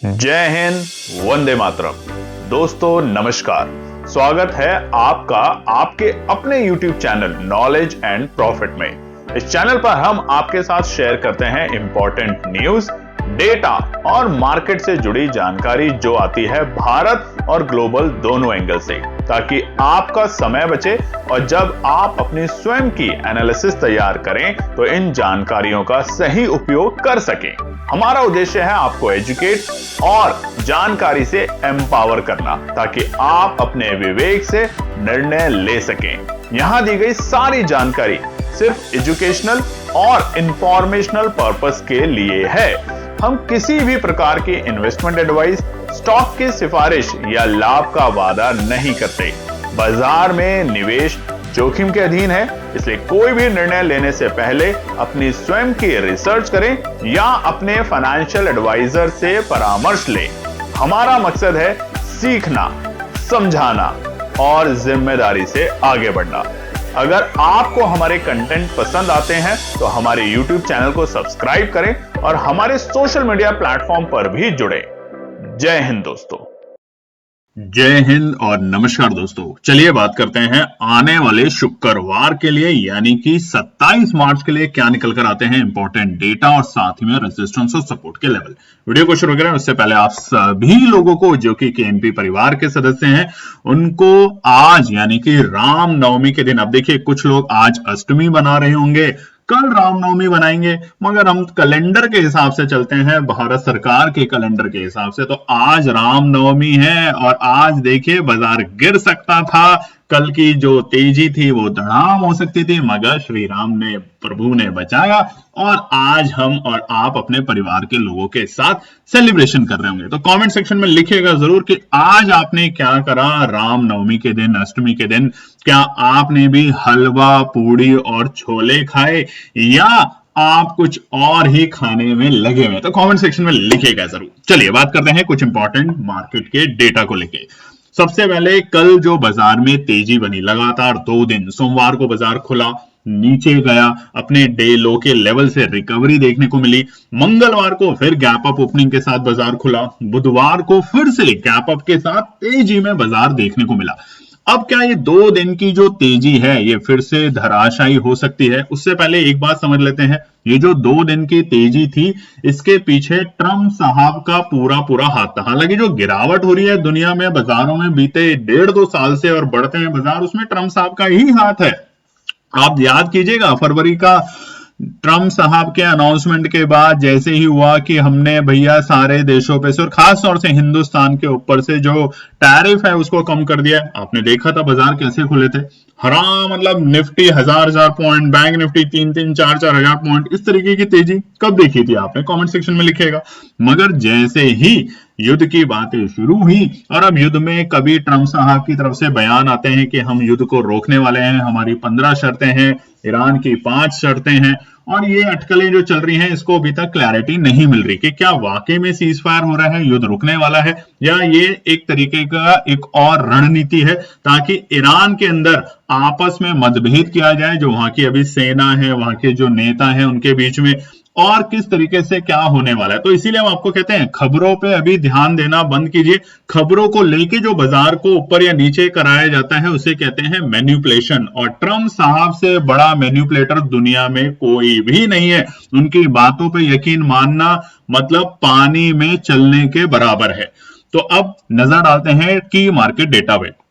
जय हिंद, वंदे मातरम। दोस्तों नमस्कार, स्वागत है आपका आपके अपने YouTube channel knowledge and profit में। इस चैनल पर हम आपके साथ शेयर करते हैं इंपॉर्टेंट न्यूज, डेटा और मार्केट से जुड़ी जानकारी जो आती है भारत और ग्लोबल दोनों एंगल से, ताकि आपका समय बचे और जब आप अपनी स्वयं की एनालिसिस तैयार करें तो इन जानकारियों का सही उपयोग कर सकें। हमारा उद्देश्य है आपको एजुकेट और जानकारी से एम्पावर करना, ताकि आप अपने विवेक से निर्णय ले सकें। यहां दी गई सारी जानकारी सिर्फ एजुकेशनल और इंफॉर्मेशनल पर्पस के लिए है। हम किसी भी प्रकार की इन्वेस्टमेंट एडवाइस, स्टॉक की सिफारिश या लाभ का वादा नहीं करते। बाजार में निवेश जोखिम के अधीन है, इसलिए कोई भी निर्णय लेने से पहले अपनी स्वयं की रिसर्च करें या अपने फाइनेंशियल एडवाइजर से परामर्श लें। हमारा मकसद है सीखना, समझाना और जिम्मेदारी से आगे बढ़ना। अगर आपको हमारे कंटेंट पसंद आते हैं तो हमारे YouTube चैनल को सब्सक्राइब करें और हमारे सोशल मीडिया प्लेटफॉर्म पर भी जुड़ें। जय हिंद दोस्तों। जय हिंद और नमस्कार दोस्तों। चलिए बात करते हैं आने वाले शुक्रवार के लिए, यानी कि 27 मार्च के लिए क्या निकल कर आते हैं इंपॉर्टेंट डेटा और साथ ही में रेजिस्टेंस और सपोर्ट के लेवल। वीडियो को शुरू करें उससे पहले आप सभी लोगों को जो कि KNP परिवार के सदस्य हैं उनको आज यानी कि रामनवमी के दिन, अब देखिए कुछ लोग आज अष्टमी बना रहे होंगे, कल रामनवमी बनाएंगे, मगर हम कैलेंडर के हिसाब से चलते हैं, भारत सरकार के कैलेंडर के हिसाब से, तो आज रामनवमी है और आज देखिए बाजार गिर सकता था। कल की जो तेजी थी वो धड़ाम हो सकती थी, मगर श्री राम ने, प्रभु ने बचाया और आज हम और आप अपने परिवार के लोगों के साथ सेलिब्रेशन कर रहे होंगे। तो कमेंट सेक्शन में लिखिएगा जरूर कि आज आपने क्या करा रामनवमी के दिन, अष्टमी के दिन। क्या आपने भी हलवा, पूड़ी और छोले खाए या आप कुछ और ही खाने में लगे हुए? तो कमेंट सेक्शन में लिखिएगा जरूर। चलिए बात करते हैं कुछ इंपॉर्टेंट मार्केट के डेटा को लेके। सबसे पहले कल जो बाजार में तेजी बनी, लगातार 2 दिन, सोमवार को बाजार खुला, नीचे गया, अपने डे लो के लेवल से रिकवरी देखने को मिली। मंगलवार को फिर गैप अप ओपनिंग के साथ बाजार खुला, बुधवार को फिर से गैप अप के साथ तेजी में बाजार देखने को मिला। अब क्या ये 2 दिन की जो तेजी है ये फिर से धराशायी हो सकती है? उससे पहले एक बात समझ लेते हैं, ये जो 2 दिन की तेजी थी इसके पीछे ट्रम्प साहब का पूरा हाथ था। हालांकि जो गिरावट हो रही है दुनिया में बाजारों में बीते 1.5-2 साल से और बढ़ते हैं बाजार, उसमें ट्रम्प साहब का ही हाथ है। आप याद कीजिएगा फरवरी का ट्रम्प साहब के अनाउंसमेंट के बाद जैसे ही हुआ कि हमने भैया सारे देशों पे से और खास तौर से हिंदुस्तान के ऊपर से जो टैरिफ है उसको कम कर दिया। आपने देखा था बाजार कैसे खुले थे, हराम, मतलब निफ्टी 1000 पॉइंट, बैंक निफ्टी 3-4 हजार पॉइंट, इस तरीके की तेजी कब देखी थी आपने? कमेंट सेक्शन में लिखिएगा। मगर जैसे ही युद्ध की बातें शुरू हुई और अब युद्ध में कभी ट्रम्प साहब की तरफ से बयान आते हैं कि हम युद्ध को रोकने वाले हैं, हमारी 15 शर्तें हैं, ईरान की 5 शर्तें हैं, और ये अटकलें जो चल रही हैं इसको अभी तक क्लैरिटी नहीं मिल रही कि क्या वाकई में सीज फायर हो रहा है, युद्ध रुकने वाला है, या ये एक तरीके का एक और रणनीति है ताकि ईरान के अंदर आपस में मतभेद किया जाए, जो वहां की अभी सेना है, वहां के जो नेता हैं उनके बीच में, और किस तरीके से क्या होने वाला है। तो इसीलिए हम आपको कहते हैं खबरों पे अभी ध्यान देना बंद कीजिए। खबरों को लेके जो बाजार को ऊपर या नीचे कराया जाता है उसे कहते हैं मैनिपुलेशन, और ट्रम्प साहब से बड़ा मैनिपुलेटर दुनिया में कोई भी नहीं है। उनकी बातों पे यकीन मानना मतलब पानी में चलने के बराबर है। तो अब नजर डालते हैं की मार्केट डेटा पे।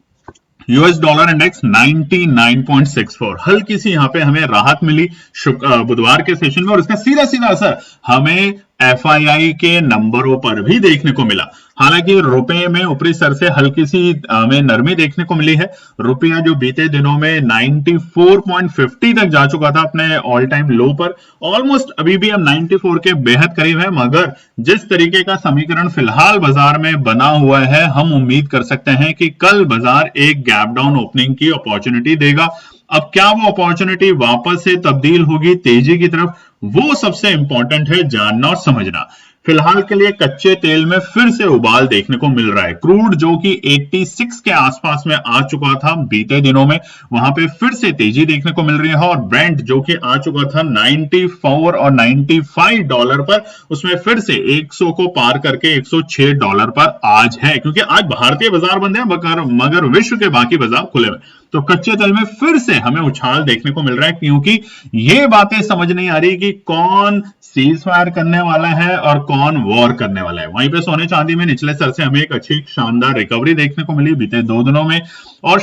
यूएस डॉलर इंडेक्स 99.64, हल्की सी यहां पे हमें राहत मिली बुधवार के सेशन में, और इसका सीधा असर हमें FII के नंबरों पर भी देखने को मिला। हालांकि रुपए में ऊपरी स्तर से हल्की सी हमें नरमी देखने को मिली है। रुपया जो बीते दिनों में 94.50 तक जा चुका था अपने ऑल टाइम लो पर, ऑलमोस्ट अभी भी हम 94 के बेहद करीब है। मगर जिस तरीके का समीकरण फिलहाल बाजार में बना हुआ है, हम उम्मीद कर सकते हैं कि कल बाजार एक गैप डाउन ओपनिंग की अपॉर्चुनिटी देगा। अब क्या वो अपॉर्चुनिटी वापस से तब्दील होगी तेजी की तरफ, वो सबसे इंपॉर्टेंट है जानना और समझना। फिलहाल के लिए कच्चे तेल में फिर से उबाल देखने को मिल रहा है। क्रूड जो कि 86 के आसपास में आ चुका था बीते दिनों में, वहां पे फिर से तेजी देखने को मिल रही है और ब्रेंट जो कि आ चुका था 94 और 95 डॉलर पर, उसमें फिर से 100 को पार करके 106 डॉलर पर आज है, क्योंकि आज भारतीय बाजार बंद है मगर विश्व के बाकी बाजार खुले हुए। तो कच्चे तेल में फिर से हमें उछाल देखने को मिल रहा है, क्योंकि ये बातें समझ नहीं आ रही कि कौन सीज फायर करने वाला है और कौन वॉर करने वाला है। वहीं पे सोने चांदी में निचले स्तर से हमें एक अच्छी शानदार रिकवरी देखने को मिली बीते 2 दिनों में। और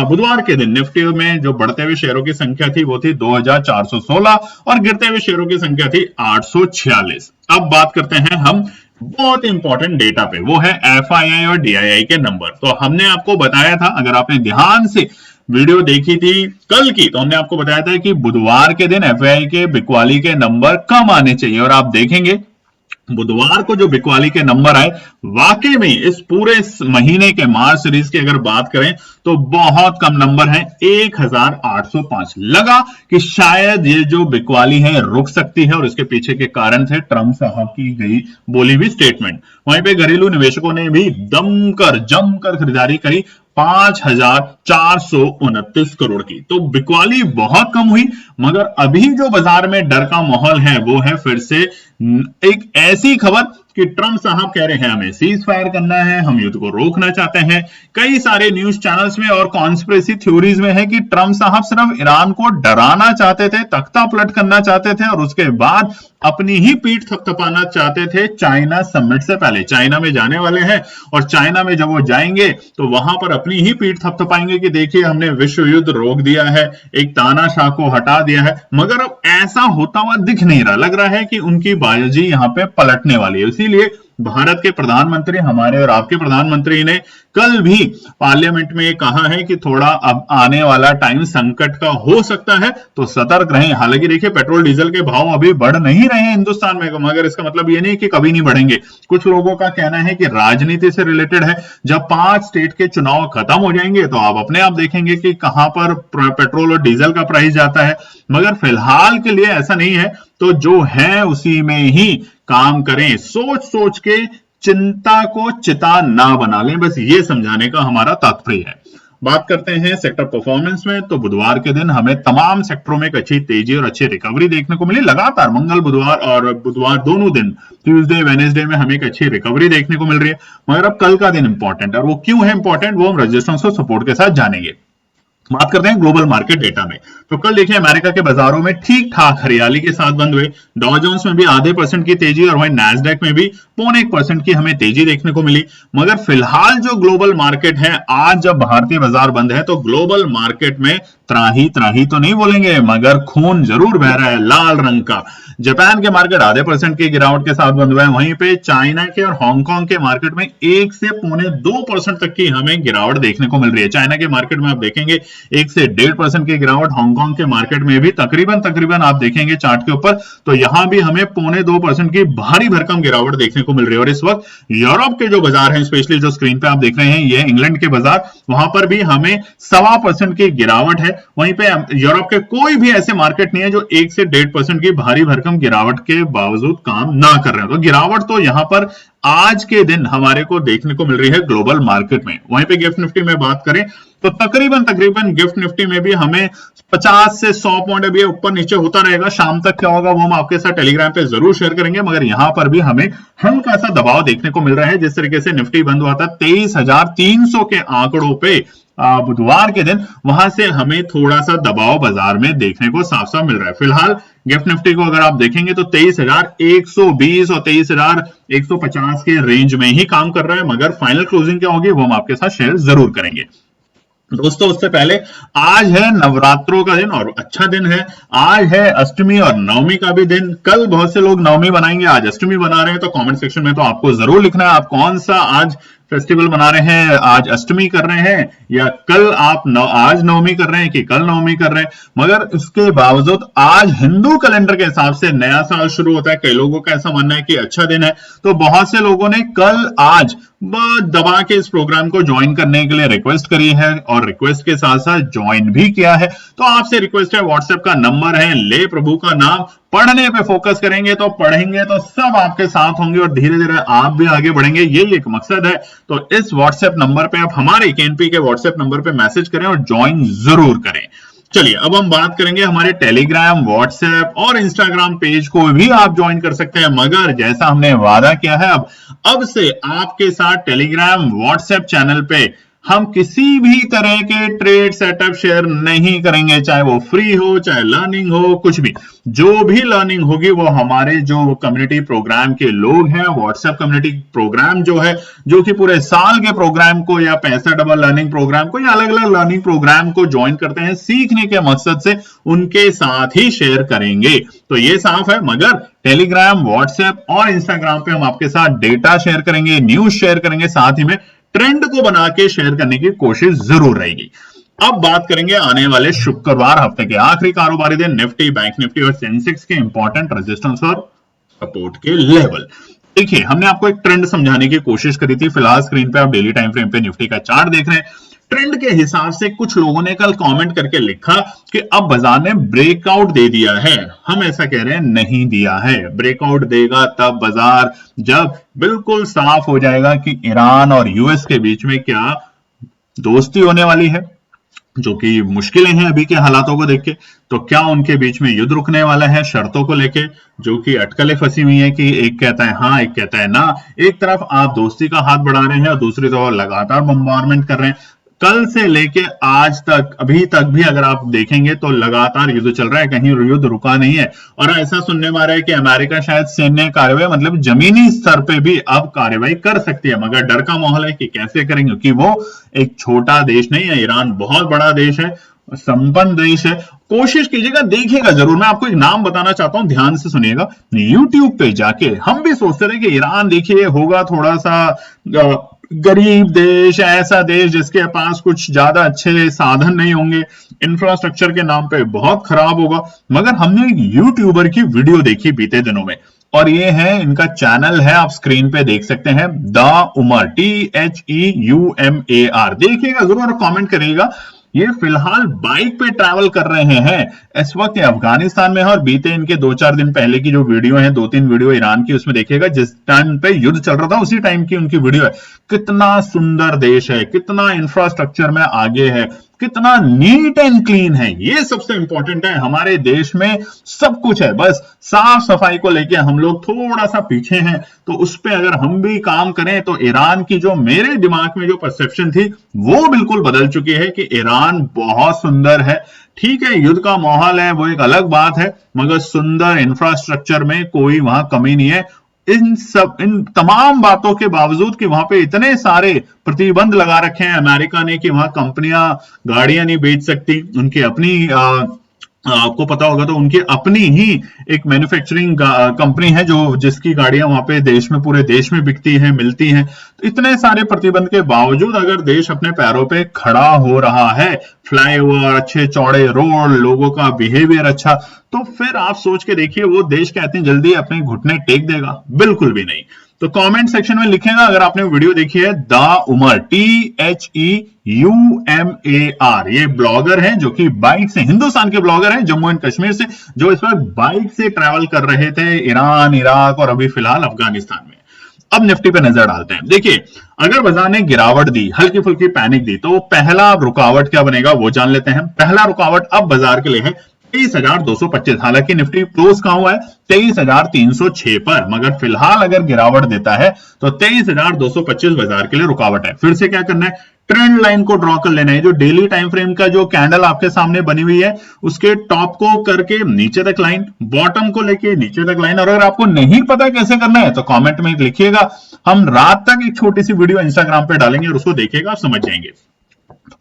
बुधवार के दिन निफ्टी में जो बढ़ते हुए शेयरों की संख्या थी वो थी 2416 और गिरते हुए शेयरों की संख्या थी 846। अब बात करते हैं हम बहुत इंपॉर्टेंट डेटा पे, वो है FII और DII के नंबर। तो हमने आपको बताया था, अगर आपने ध्यान से वीडियो देखी थी कल की, तो हमने आपको बताया था कि बुधवार के दिन FII के बिकवाली के नंबर कम आने चाहिए, और आप देखेंगे बुधवार को जो बिकवाली के नंबर आए, वाकई में इस पूरे महीने के मार्च सीरीज की अगर बात करें तो बहुत कम नंबर है, 1805। लगा कि शायद ये जो बिकवाली है रुक सकती है, और इसके पीछे के कारण थे ट्रंप साहब की गई बोली हुई स्टेटमेंट। वहीं पे घरेलू निवेशकों ने भी जमकर खरीदारी करी 5429 करोड़ की। तो बिकवाली बहुत कम हुई, मगर अभी जो बाजार में डर का माहौल है वो है फिर से एक ऐसी खबर कि ट्रंप साहब कह रहे हैं हमें सीज फायर करना है, हम युद्ध को रोकना चाहते हैं। कई सारे न्यूज चैनल्स में और कॉन्स्पिरेसी थ्योरीज में है कि ट्रंप साहब सिर्फ ईरान को डराना चाहते थे, तख्ता पलट करना चाहते थे, और उसके बाद अपनी ही पीठ थपथपाना चाहते थे चाइना समिट से पहले। चाइना में जाने वाले हैं, और चाइना में जब वो जाएंगे तो वहां पर अपनी ही पीठ थपथपाएंगे कि देखिए हमने विश्व युद्ध रोक दिया है, एक तानाशाह को हटा दिया है। मगर अब ऐसा होता हुआ दिख नहीं रहा, लग रहा है कि उनकी बाजी यहां पे पलटने वाली है। इसीलिए भारत के प्रधानमंत्री, हमारे और आपके प्रधानमंत्री ने कल भी पार्लियामेंट में कहा है कि थोड़ा अब आने वाला टाइम संकट का हो सकता है, तो सतर्क रहें। हालांकि देखिए पेट्रोल डीजल के भाव अभी बढ़ नहीं रहे हैं हिंदुस्तान में, मगर इसका मतलब ये नहीं कि कभी नहीं बढ़ेंगे। कुछ लोगों का कहना है कि राजनीति से रिलेटेड है। जब 5 स्टेट के चुनाव खत्म हो जाएंगे तो आप अपने आप देखेंगे कि कहां पर पेट्रोल और डीजल का प्राइस जाता है, मगर फिलहाल के लिए ऐसा नहीं है। तो जो है उसी में ही काम करें, सोच सोच के चिंता को चिता ना बना लें, बस ये समझाने का हमारा तात्पर्य है। बात करते हैं सेक्टर परफॉर्मेंस में, तो बुधवार के दिन हमें तमाम सेक्टरों में एक अच्छी तेजी और अच्छी रिकवरी देखने को मिली। लगातार मंगल बुधवार दोनों दिन, ट्यूसडे वेडनेसडे में हमें एक अच्छी रिकवरी देखने को मिल रही है। मगर अब कल का दिन इंपॉर्टेंट है, और वो क्यों है इंपॉर्टेंट वो हम रजिस्टेंस और सपोर्ट के साथ जानेंगे। बात करते हैं ग्लोबल मार्केट डेटा में, तो कल देखिए अमेरिका के बाजारों में ठीक ठाक हरियाली के साथ बंद हुए। डॉ जोन्स में भी आधे % की तेजी, और वहीं नैस्डैक में भी 0.25% की हमें तेजी देखने को मिली। मगर फिलहाल जो ग्लोबल मार्केट है, आज जब भारतीय बाजार बंद है तो ग्लोबल मार्केट में त्राही तो नहीं बोलेंगे, मगर खून जरूर बह रहा है लाल रंग का। जापान के मार्केट आधे % की गिरावट के साथ बंद हुए हैं। वहीं पे चाइना के और हांगकांग के मार्केट में 1 से 0.25% तक की हमें गिरावट देखने को मिल रही है। चाइना के मार्केट में आप देखेंगे 1 से 1.5% की गिरावट, हांगकांग के मार्केट में भी तकरीबन आप देखेंगे चार्ट के ऊपर, तो यहां भी हमें 0.25% की भारी भरकम गिरावट देखने को मिल रही है। और इस वक्त यूरोप के जो बाजार हैं, स्पेशली जो स्क्रीन पे आप देख रहे हैं, ये इंग्लैंड के बाजार, वहां पर भी हमें 1.25% की गिरावट है। वहीं पे यूरोप के कोई भी ऐसे मार्केट नहीं है जो 1 से 1.5% की भारी भरकम गिरावट के बावजूद काम ना कर रहे हैं। तो गिरावट तो यहां पर आज के दिन हमारे को देखने को मिल रही है ग्लोबल मार्केट में। वहीं पे गिफ्ट निफ्टी में बात करें तो तकरीबन गिफ्ट निफ्टी में भी हमें 50 से 100 पॉइंट अभी ऊपर नीचे होता रहेगा। शाम तक क्या होगा वो हम आपके साथ टेलीग्राम पे जरूर शेयर करेंगे, मगर यहां पर भी हमें हल्का सा दबाव देखने को मिल रहा है। जिस तरीके से निफ्टी बंद हुआ था 23,300 के आंकड़ों पे बुधवार के दिन, वहां से हमें थोड़ा सा दबाव बाजार में देखने को साफ साफ मिल रहा है। फिलहाल गिफ्ट निफ्टी को अगर आप देखेंगे तो 23,120 और 23,150 के रेंज में ही काम कर रहा है, मगर फाइनल क्लोजिंग क्या होगी वो हम आपके साथ शेयर जरूर करेंगे। दोस्तों उससे पहले आज है नवरात्रों का दिन और अच्छा दिन है। आज है अष्टमी और नवमी का भी दिन। कल बहुत से लोग नवमी बनाएंगे, आज अष्टमी बना रहे हैं, तो कमेंट सेक्शन में तो आपको जरूर लिखना है आप कौन सा आज फेस्टिवल मना रहे हैं, आज अष्टमी कर रहे हैं या कल आप आज नवमी कर रहे हैं कि कल नवमी कर रहे हैं। मगर इसके बावजूद आज हिंदू कैलेंडर के हिसाब से नया साल शुरू होता है। कई लोगों का ऐसा मानना है कि अच्छा दिन है, तो बहुत से लोगों ने कल आज दबा के इस प्रोग्राम को ज्वाइन करने के लिए रिक्वेस्ट करी है और रिक्वेस्ट के साथ साथ ज्वाइन भी किया है। तो आपसे रिक्वेस्ट है, व्हाट्सएप का नंबर है ले प्रभु का नाम पढ़ने पे फोकस करेंगे तो पढ़ेंगे तो सब आपके साथ होंगे और धीरे धीरे आप भी आगे बढ़ेंगे, यही एक मकसद है। तो इस व्हाट्सएप नंबर पे आप हमारे केएनपी के व्हाट्सएप नंबर पे मैसेज करें और ज्वाइन जरूर करें। चलिए अब हम बात करेंगे हमारे टेलीग्राम, व्हाट्सएप और इंस्टाग्राम पेज को भी आप ज्वाइन कर सकते हैं, मगर जैसा हमने वादा किया है अब से आपके साथ टेलीग्राम, व्हाट्सएप चैनल पे हम किसी भी तरह के ट्रेड सेटअप शेयर नहीं करेंगे, चाहे वो फ्री हो चाहे लर्निंग हो, कुछ भी। जो भी लर्निंग होगी वो हमारे जो कम्युनिटी प्रोग्राम के लोग हैं, व्हाट्सएप कम्युनिटी प्रोग्राम जो है, जो कि पूरे साल के प्रोग्राम को या 65 डबल लर्निंग प्रोग्राम को या अलग अलग लर्निंग प्रोग्राम को ज्वाइन करते हैं सीखने के मकसद से, उनके साथ ही शेयर करेंगे। तो ये साफ है, मगर टेलीग्राम, व्हाट्सएप और इंस्टाग्राम पे हम आपके साथ डेटा शेयर करेंगे, न्यूज शेयर करेंगे, साथ ही में ट्रेंड को बना के शेयर करने की कोशिश जरूर रहेगी। अब बात करेंगे आने वाले शुक्रवार हफ्ते के आखिरी कारोबारी दिन निफ्टी, बैंक निफ्टी और सेंसेक्स के इंपॉर्टेंट रेजिस्टेंस और सपोर्ट के लेवल। देखिए, हमने आपको एक ट्रेंड समझाने की कोशिश करी थी। फिलहाल स्क्रीन पे आप डेली टाइम फ्रेम पे निफ्टी का चार्ट देख रहे हैं। ट्रेंड के हिसाब से कुछ लोगों ने कल कमेंट करके लिखा कि अब बाजार ने ब्रेकआउट दे दिया है। हम ऐसा कह रहे हैं, नहीं दिया है। ब्रेकआउट देगा तब बाजार जब बिल्कुल साफ हो जाएगा कि ईरान और यूएस के बीच में क्या दोस्ती होने वाली है, जो कि मुश्किलें हैं अभी के हालातों को देख के। तो क्या उनके बीच में युद्ध रुकने वाला है शर्तों को लेके, जो कि अटकलें फंसी हुई है कि एक कहता है हाँ, एक कहता है ना। एक तरफ आप दोस्ती का हाथ बढ़ा रहे हैं और दूसरी तरफ लगातार बम्बारमेंट कर रहे हैं। कल से लेके आज तक, अभी तक भी अगर आप देखेंगे तो लगातार युद्ध चल रहा है, कहीं युद्ध रुका नहीं है। और ऐसा सुनने में आ रहा है कि अमेरिका शायद सैन्य कार्रवाई, मतलब जमीनी स्तर पे भी अब कार्रवाई कर सकती है, मगर डर का माहौल है कि कैसे करेंगे, क्योंकि वो एक छोटा देश नहीं है। ईरान बहुत बड़ा देश है, संपन्न देश है। कोशिश कीजिएगा, देखिएगा जरूर। मैं आपको एक नाम बताना चाहता हूं, ध्यान से सुनिएगा। यूट्यूब पे जाके हम भी सोचते रहे कि ईरान देखिए होगा थोड़ा सा गरीब देश, ऐसा देश जिसके पास कुछ ज्यादा अच्छे साधन नहीं होंगे, इंफ्रास्ट्रक्चर के नाम पे बहुत खराब होगा। मगर हमने एक यूट्यूबर की वीडियो देखी बीते दिनों में, और ये है, इनका चैनल है, आप स्क्रीन पे देख सकते हैं, द उमर, THEUMAR। देखिएगा जरूर और कमेंट करिएगा। ये फिलहाल बाइक पे ट्रैवल कर रहे हैं, इस वक्त ये अफगानिस्तान में है। और बीते इनके 2-4 दिन पहले की जो वीडियो है, 2-3 वीडियो ईरान की, उसमें देखिएगा जिस टाइम पे युद्ध चल रहा था उसी टाइम की उनकी वीडियो है। कितना सुंदर देश है, कितना इंफ्रास्ट्रक्चर में आगे है, कितना नीट एंड क्लीन है। ये सबसे इंपॉर्टेंट है। हमारे देश में सब कुछ है, बस साफ सफाई को लेके हम लोग थोड़ा सा पीछे हैं। तो उस पे अगर हम भी काम करें तो ईरान की जो मेरे दिमाग में जो परसेप्शन थी वो बिल्कुल बदल चुकी है कि ईरान बहुत सुंदर है। ठीक है, युद्ध का माहौल है, वो एक अलग बात है, मगर सुंदर इंफ्रास्ट्रक्चर में कोई वहां कमी नहीं है। इन तमाम बातों के बावजूद कि वहां पे इतने सारे प्रतिबंध लगा रखे हैं अमेरिका ने कि वहां कंपनियां गाड़ियां नहीं बेच सकती, उनकी अपनी आपको पता होगा तो उनकी अपनी ही एक मैन्युफैक्चरिंग कंपनी है जो जिसकी गाड़ियां वहां पे देश में, पूरे देश में बिकती हैं, मिलती हैं। तो इतने सारे प्रतिबंध के बावजूद अगर देश अपने पैरों पे खड़ा हो रहा है, फ्लाईओवर, अच्छे चौड़े रोड, लोगों का बिहेवियर अच्छा, तो फिर आप सोच के देखिए वो देश क्या इतनी जल्दी अपने घुटने टेक देगा? बिल्कुल भी नहीं। तो कमेंट सेक्शन में लिखेगा अगर आपने वीडियो देखी है। द उमर, THEUMAR, ये ब्लॉगर हैं जो कि बाइक से, हिंदुस्तान के ब्लॉगर हैं, जम्मू एंड कश्मीर से, जो इस वक्त बाइक से ट्रैवल कर रहे थे ईरान, इराक और अभी फिलहाल अफगानिस्तान में। अब निफ्टी पे नजर डालते हैं। देखिए, अगर बाजार ने गिरावट दी, हल्की फुल्की पैनिक दी, तो पहला रुकावट क्या बनेगा वो जान लेते हैं। पहला रुकावट अब बाजार के लिए है 23,225। हालांकि निफ्टी क्लोज कहां हुआ है 23,306 पर, मगर फिलहाल अगर गिरावट देता है तो 23,225 बाजार के लिए रुकावट है। फिर से क्या करना है, ट्रेंड लाइन को ड्रॉ कर लेना है। जो डेली टाइम फ्रेम का जो कैंडल आपके सामने बनी हुई है उसके टॉप को करके नीचे तक लाइन, बॉटम को लेके नीचे तक लाइन। और अगर आपको नहीं पता कैसे करना है तो कमेंट में लिखिएगा, हम रात तक एक छोटी सी वीडियो इंस्टाग्राम पे डालेंगे और उसको देखिएगा, आप समझ जाएंगे।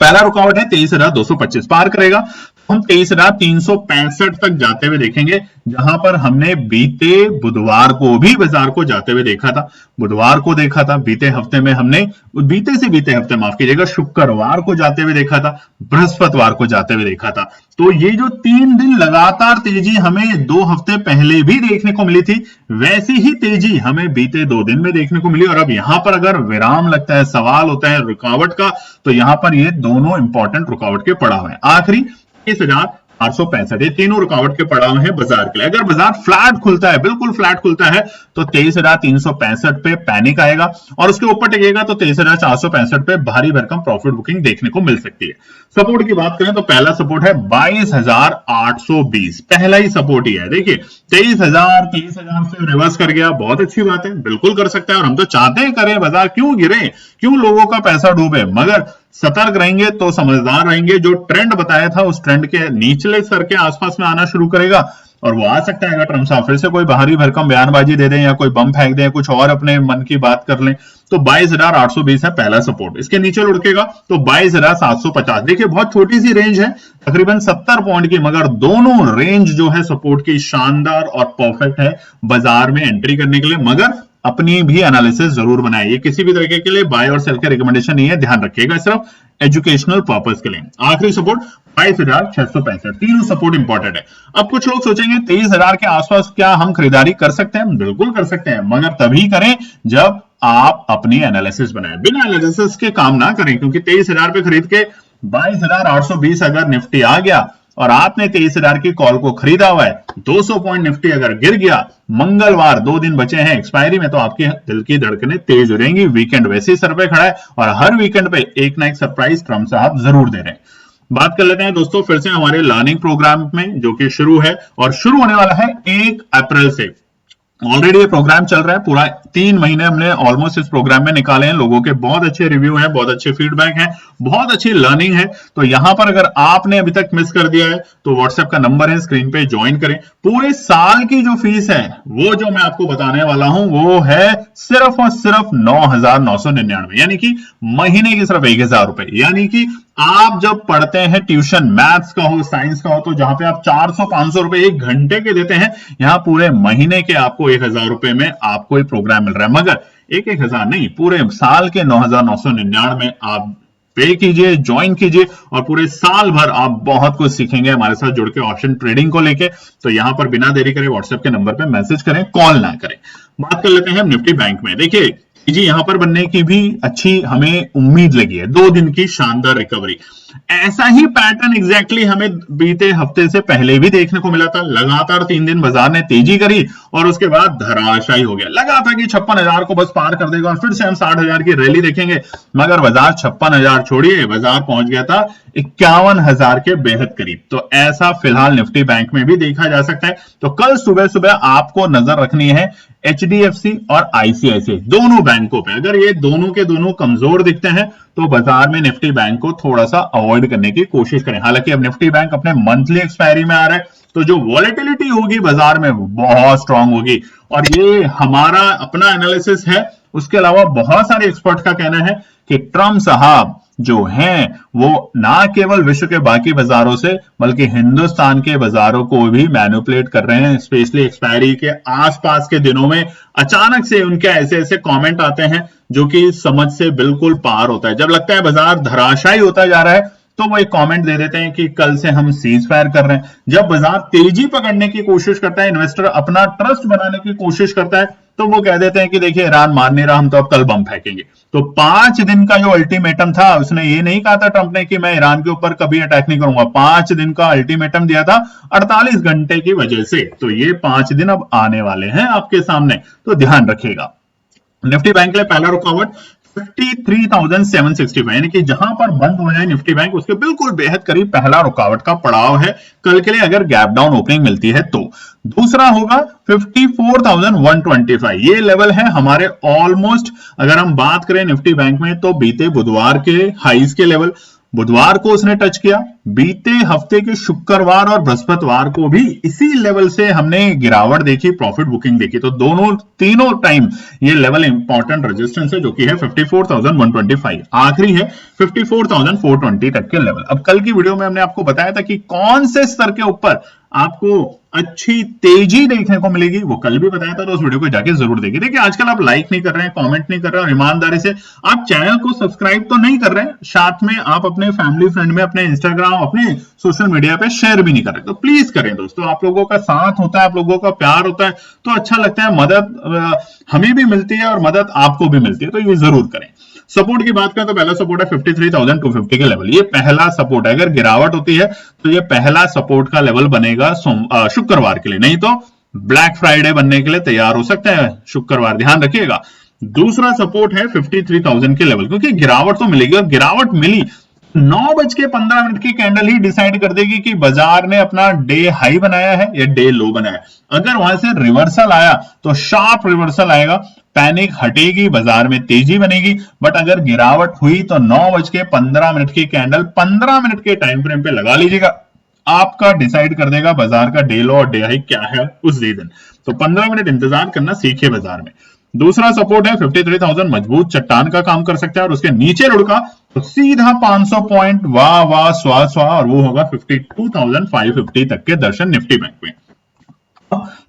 पहला रुकावट है 23,225, पार करेगा हम 23,365 तक जाते हुए देखेंगे, जहां पर हमने बीते बुधवार को भी बाजार को जाते हुए देखा था। बुधवार को देखा था, बीते हफ्ते में हमने, बीते हफ्ते माफ कीजिएगा, शुक्रवार को जाते हुए देखा था, बृहस्पतिवार को जाते हुए देखा था। तो ये जो 3 दिन लगातार तेजी हमें 2 हफ्ते पहले भी देखने को मिली थी, वैसी ही तेजी हमें बीते 2 दिन में देखने को मिली। और अब यहां पर अगर विराम लगता है, सवाल होता है रुकावट का, तो यहां पर ये दोनों इंपॉर्टेंट रुकावट के पड़ा हुए हैं। आखिरी 23,000 865। ये तीनों रुकावट के पड़ाव हैं बाजार के लिए। अगर बाजार फ्लैट खुलता है, बिल्कुल फ्लैट खुलता है, तो 23,365 पे पैनिक आएगा और उसके ऊपर टिकेगा तो 23,465 पे भारी भरकम प्रॉफिट बुकिंग देखने को मिल सकती है। सपोर्ट की बात करें तो पहला सपोर्ट है 22,820, पहला ही सपोर्ट ही है। देखिए 23,000 से रिवर्स कर गया, बहुत अच्छी बात है, बिल्कुल कर सकता है और हम तो चाहते हैं करें। बाजार क्यों गिरे, क्यों लोगों का पैसा डूबे, मगर सतर्क रहेंगे तो समझदार रहेंगे। जो ट्रेंड बताया था उस ट्रेंड के निचले स्तर के आसपास में आना शुरू करेगा और वो आ सकता है। अगर ट्रम्प साहब फिर से कोई भारी भरकम बयानबाजी दे दें या कोई बम फेंक दें, कुछ और अपने मन की बात कर लें, तो 22,820 है पहला सपोर्ट। इसके नीचे लुढ़केगा तो 22,750। देखिए बहुत छोटी सी रेंज है, तकरीबन 70 पॉइंट की, मगर दोनों रेंज जो है सपोर्ट की शानदार और परफेक्ट है बाजार में एंट्री करने के लिए। मगर अपनी भी एनालिसिस जरूर बनाइए, किसी भी तरीके के लिए बाय और सेल के रिकमेंडेशन नहीं है, ध्यान रखिएगा, सिर्फ एजुकेशनल पर्पस के लिए। आखिरी सपोर्ट 22,665, तीनों सपोर्ट इंपॉर्टेंट है। अब कुछ लोग सोचेंगे 23,000 के आसपास क्या हम खरीदारी कर सकते हैं? बिल्कुल कर सकते हैं, मगर तभी करें जब आप अपनी एनालिसिस बनाएं। बिना एनालिसिस के काम ना करें, क्योंकि 23,000 पे खरीद के 22,820 अगर निफ्टी आ गया और आपने 23,000 की कॉल को खरीदा हुआ है, 200 पॉइंट निफ्टी अगर गिर गया, मंगलवार 2 दिन बचे हैं एक्सपायरी में, तो आपके दिल की धड़कनें तेज हो जाएंगी। वीकेंड वैसे ही सर पे खड़ा है और हर वीकेंड पे एक ना एक सरप्राइज ट्रम्प साहब जरूर दे रहे हैं। बात कर लेते हैं दोस्तों फिर से हमारे लर्निंग प्रोग्राम में, जो कि शुरू है और शुरू होने वाला है 1 अप्रैल से। ऑलरेडी ये प्रोग्राम चल रहा है, पूरा 3 महीने हमने ऑलमोस्ट इस प्रोग्राम में निकाले हैं। लोगों के बहुत अच्छे रिव्यू हैं, बहुत अच्छे फीडबैक हैं, बहुत अच्छी लर्निंग है। तो यहां पर अगर आपने अभी तक मिस कर दिया है तो व्हाट्सएप का नंबर है स्क्रीन पे, ज्वाइन करें। पूरे साल की जो फीस है वो जो मैं आपको बताने वाला हूं वो है सिर्फ और सिर्फ 9,999, यानी कि महीने की सिर्फ 1,000 रुपए। यानी कि आप जब पढ़ते हैं ट्यूशन, मैथ्स का हो, साइंस का हो, तो जहां पे आप 400-500 रुपए 1 घंटे के देते हैं, यहां पूरे महीने के आपको 1,000 रुपए में आपको ये प्रोग्राम मिल रहा है। मगर 1,000 नहीं, पूरे साल के 9,999 आप पे कीजिए, ज्वाइन कीजिए और पूरे साल भर आप बहुत कुछ सीखेंगे हमारे साथ जुड़ के ऑप्शन ट्रेडिंग को लेके। तो यहां पर बिना देरी करे व्हाट्सएप के नंबर पे मैसेज करें, कॉल ना करें। बात कर लेते हैं निफ्टी बैंक में। देखिए जी यहां पर बनने की भी अच्छी हमें उम्मीद लगी है, 2 दिन की शानदार रिकवरी। ऐसा ही पैटर्न एग्जैक्टली हमें बीते हफ्ते से पहले भी देखने को मिला था। लगातार 3 दिन बाजार ने तेजी करी और उसके बाद धराशायी हो गया। लगा था कि 56,000 को बस पार कर देगा और फिर से हम 60,000 की रैली देखेंगे, मगर बाजार 56,000 छोड़िए, बाजार पहुंच गया था 51,000 के बेहद करीब। तो ऐसा फिलहाल निफ्टी बैंक में भी देखा जा सकता है। तो कल सुबह सुबह आपको नजर रखनी है HDFC और ICICI दोनों बैंकों पे। अगर ये दोनों के दोनों कमजोर दिखते हैं तो बाजार में निफ्टी बैंक को थोड़ा सा अवॉइड करने की कोशिश करें। हालांकि अब निफ्टी बैंक अपने मंथली एक्सपायरी में आ रहा है, तो जो वॉलेटिलिटी होगी बाजार में बहुत स्ट्रांग होगी। और ये हमारा अपना एनालिसिस है, उसके अलावा बहुत सारे एक्सपर्ट का कहना है कि ट्रम्प साहब जो हैं वो ना केवल विश्व के बाकी बाजारों से बल्कि हिंदुस्तान के बाजारों को भी मैनिपुलेट कर रहे हैं। स्पेशली एक्सपायरी के आसपास के दिनों में अचानक से उनके ऐसे ऐसे कमेंट आते हैं जो कि समझ से बिल्कुल पार होता है। जब लगता है बाजार धराशायी होता जा रहा है तो वो एक कमेंट दे देते हैं कि कल से हम सीज फायर कर रहे हैं। जब बाजार तेजी पकड़ने की कोशिश करता है, इन्वेस्टर अपना ट्रस्ट बनाने की कोशिश करता है, तो वो कह देते हैं कि देखिए ईरान मान नहीं रहा, हम तो अब कल बम फेंकेंगे। तो 5 दिन का जो अल्टीमेटम था, उसने ये नहीं कहा था ट्रंप ने कि मैं ईरान के ऊपर कभी अटैक नहीं करूंगा। 5 दिन का अल्टीमेटम दिया था 48 घंटे की वजह से। तो ये 5 दिन अब आने वाले हैं आपके सामने, तो ध्यान रखिएगा। निफ्टी बैंक के लिए पहला रुकावट 53,765, यानी कि जहां पर बंद हो जाए निफ्टी बैंक उसके बिल्कुल बेहद करीब पहला रुकावट का पड़ाव है कल के लिए, अगर गैप डाउन ओपनिंग मिलती है तो। दूसरा होगा 54,125, ये लेवल है हमारे ऑलमोस्ट, अगर हम बात करें निफ्टी बैंक में तो बीते बुधवार के हाईज के लेवल। बुधवार को उसने टच किया, बीते हफ्ते के शुक्रवार और बृहस्पतिवार को भी इसी लेवल से हमने गिरावट देखी, प्रॉफिट बुकिंग देखी। तो तीनों टाइम ये लेवल इंपॉर्टेंट रेजिस्टेंस है, जो कि है 54,125। आखिरी है 54,420 तक के लेवल। अब कल की वीडियो में हमने आपको बताया था कि कौन से स्तर के ऊपर आपको अच्छी तेजी देखने को मिलेगी, वो कल भी बताया था, तो उस वीडियो को जाके जरूर देखिए। देखिए आजकल आप लाइक नहीं कर रहे हैं, कमेंट नहीं कर रहे हैं और ईमानदारी से आप चैनल को सब्सक्राइब तो नहीं कर रहे हैं, साथ में आप अपने फैमिली फ्रेंड में, अपने इंस्टाग्राम, अपने सोशल मीडिया पे शेयर भी नहीं कर रहे। तो प्लीज करें दोस्तों, आप लोगों का साथ होता है, आप लोगों का प्यार होता है तो अच्छा लगता है, मदद हमें भी मिलती है और मदद आपको भी मिलती है, तो ये जरूर करें। सपोर्ट की बात करें तो पहला सपोर्ट है 53,250 के लेवल, ये पहला सपोर्ट है। अगर गिरावट होती है तो ये पहला सपोर्ट का लेवल बनेगा शुक्रवार के लिए, नहीं तो ब्लैक फ्राइडे बनने के लिए तैयार हो सकते हैं शुक्रवार, ध्यान रखिएगा। दूसरा सपोर्ट है 53,000 के लेवल, क्योंकि गिरावट तो मिलेगी और गिरावट मिली 9:15 की कैंडल ही डिसाइड कर देगी कि बाजार ने अपना डे हाई बनाया है या डे लो बनाया है। अगर वहां से रिवर्सल आया तो शार्प रिवर्सल आएगा, पैनिक हटेगी, बाजार में तेजी बनेगी। बट अगर गिरावट हुई तो 9:15 की कैंडल 15 मिनट के टाइम फ्रेम पे लगा लीजिएगा, आपका डिसाइड कर देगा बाजार का डे लो और डे हाई क्या है उस दिन। तो 15 मिनट इंतजार करना सीखिए बाजार में। दूसरा सपोर्ट है 53,000, मजबूत चट्टान का काम कर सकता है और उसके नीचे लुढ़का तो सीधा 500 पॉइंट वाह वाह स्वाह स्वाह, और वो होगा 52,550 तक के दर्शन निफ्टी बैंक में।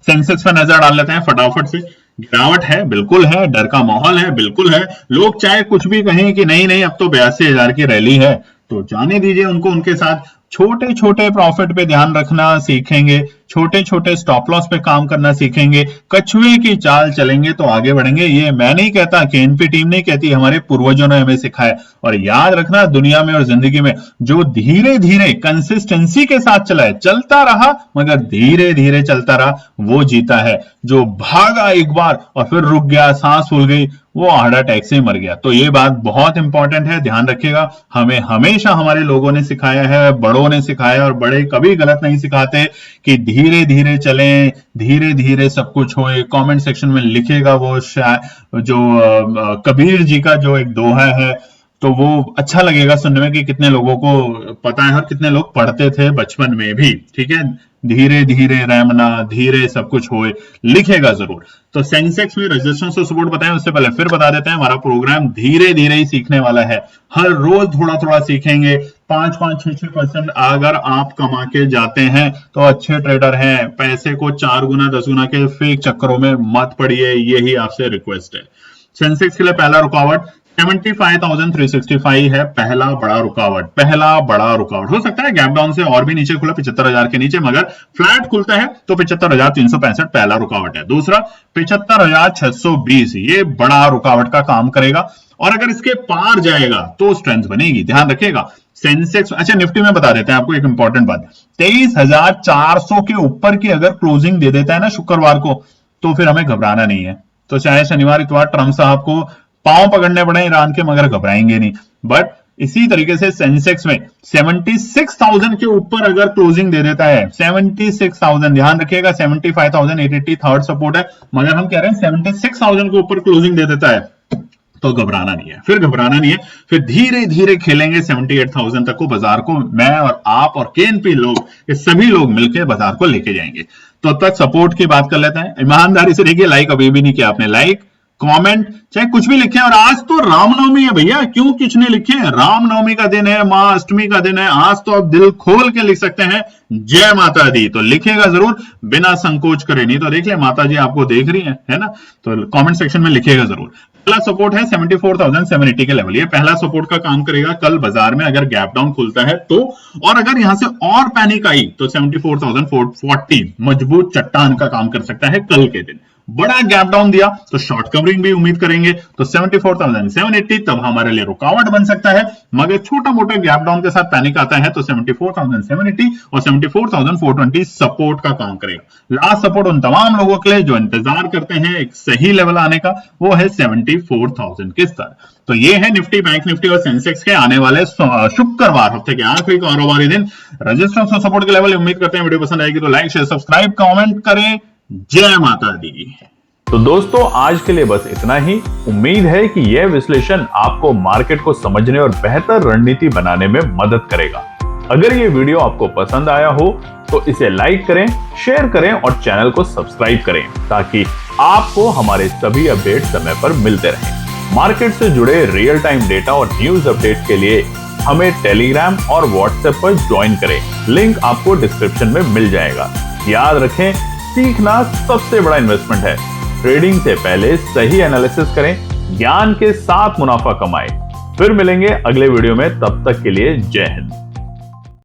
सेंसेक्स पे नजर डाल लेते हैं फटाफट से। गिरावट है, बिल्कुल है, डर का माहौल है, बिल्कुल है। लोग चाहे कुछ भी कहें कि नहीं नहीं अब तो 82,000 की रैली है, तो जाने दीजिए उनको, उनके साथ छोटे छोटे प्रॉफिट पे ध्यान रखना सीखेंगे, छोटे छोटे स्टॉप लॉस पे काम करना सीखेंगे, कछुए की चाल चलेंगे तो आगे बढ़ेंगे। ये मैं नहीं कहता, केएनपी टीम नहीं कहती, हमारे पूर्वजों ने हमें सिखाया। और याद रखना, दुनिया में और जिंदगी में जो धीरे धीरे कंसिस्टेंसी के साथ चला है, चलता रहा मगर धीरे धीरे चलता रहा, वो जीता है। जो भागा एक बार और फिर रुक गया, सांस फूल गई, वो हार्ट अटैक से मर गया। तो ये बात बहुत इंपॉर्टेंट है, ध्यान रखिएगा। हमें हमेशा हमारे लोगों ने सिखाया है, बड़ों ने सिखाया, और बड़े कभी गलत नहीं सिखाते कि धीरे धीरे चलें, धीरे धीरे सब कुछ होए। कमेंट सेक्शन में लिखेगा वो जो कबीर जी का जो एक दोहा है, तो वो अच्छा लगेगा सुनने में कि कितने लोगों को पता है और कितने लोग पढ़ते थे बचपन में भी। ठीक है, धीरे धीरे रहमना, धीरे सब कुछ होए, लिखेगा जरूर। तो सेंसेक्स में रेजिस्टेंस और सपोर्ट बताएं, उससे पहले फिर बता देते हैं हमारा प्रोग्राम धीरे धीरे ही सीखने वाला है। हर रोज थोड़ा थोड़ा सीखेंगे, 5-5, 6-6% अगर आप कमा के जाते हैं तो अच्छे ट्रेडर हैं। पैसे को 4 गुना 10 गुना के फेक चक्करों में मत पड़िए, यही आपसे रिक्वेस्ट है। सेंसेक्स के लिए पहला रुकावट 75,365 है, पहला बड़ा रुकावट। हो सकता है गैप डाउन से और भी नीचे खुला 75,000 के नीचे, मगर फ्लैट खुलता है तो 75,365 पहला रुकावट है। दूसरा 75,620, ये बड़ा रुकावट का काम करेगा, और अगर इसके पार जाएगा तो स्ट्रेंथ बनेगी, ध्यान रखिएगा। सेंसेक्स, अच्छा निफ्टी में बता देते हैं आपको एक इंपॉर्टेंट बात, 23,400 के ऊपर की अगर क्लोजिंग दे देता है ना शुक्रवार को, तो फिर हमें घबराना नहीं है। तो चाहे शनिवार इतवार ट्रम्प साहब को पांव पकड़ने पड़े ईरान के, मगर घबराएंगे नहीं। बट इसी तरीके से सेंसेक्स में 76,000 के ऊपर अगर क्लोजिंग दे देता है, 76,000, ध्यान रखिएगा 75,880 थर्ड सपोर्ट है, मगर हम कह रहे हैं 76,000 के ऊपर क्लोजिंग दे देता है तो घबराना नहीं है, फिर धीरे धीरे खेलेंगे 78,000 तक को बाजार को। मैं और आप और केएनपी लोग, ये सभी लोग मिलकर बाजार को लेके जाएंगे। तो तब तक सपोर्ट की बात कर लेते हैं। ईमानदारी से देखिए, लाइक अभी भी नहीं किया आपने, लाइक कमेंट चाहे कुछ भी लिखे। और आज तो रामनवमी है भैया, क्यों कुछ नहीं लिखे? रामनवमी का दिन है, मां अष्टमी का दिन है, आज तो आप दिल खोल के लिख सकते हैं जय माता दी, तो लिखेगा जरूर बिना संकोच करे, नहीं तो देख ले माता जी आपको देख रही है ना। तो कमेंट सेक्शन में लिखेगा जरूर। पहला सपोर्ट है 74,780 के लेवल, ये पहला सपोर्ट का काम करेगा कल बाजार में अगर गैप डाउन खुलता है तो। और अगर यहां से और पैनिक आई तो 74,440 मजबूत चट्टान का काम कर सकता है कल के दिन। बड़ा गैप डाउन दिया तो शॉर्ट कवरिंग भी उम्मीद करेंगे, तो 74,780 तब हमारे लिए रुकावट बन सकता है। मगर छोटा मोटा गैप डाउन के साथ पैनिक आता है तो 74,780 और 74,420 सपोर्ट का काम करेगा। लास्ट सपोर्ट उन तमाम लोगों के लिए जो इंतजार करते हैं एक सही लेवल आने का, वो है 74,000 के स्तर। तो ये है निफ्टी, बैंक निफ्टी और सेंसेक्स के आने वाले शुक्रवार, हफ्ते के आखिरी कारोबारी दिन रेजिस्टेंस और सपोर्ट के लेवल। उम्मीद करते हैं वीडियो पसंद आएगी तो लाइक शेयर सब्सक्राइब कमेंट करें। जय माता दी। तो दोस्तों आज के लिए बस इतना ही। उम्मीद है कि यह विश्लेषण आपको मार्केट को समझने और बेहतर रणनीति बनाने में मदद करेगा। अगर ये वीडियो आपको पसंद आया हो तो इसे लाइक करें, शेयर करें और चैनल को सब्सक्राइब करें, ताकि आपको हमारे सभी अपडेट समय पर मिलते रहें। मार्केट से जुड़े रियल टाइम डेटा और न्यूज अपडेट के लिए हमें टेलीग्राम और व्हाट्सएप पर ज्वाइन करें, लिंक आपको डिस्क्रिप्शन में मिल जाएगा। याद रखें, सीखना सबसे बड़ा इन्वेस्टमेंट है। ट्रेडिंग से पहले सही एनालिसिस करें, ज्ञान के साथ मुनाफा कमाएं। फिर मिलेंगे अगले वीडियो में, तब तक के लिए जय हिंद।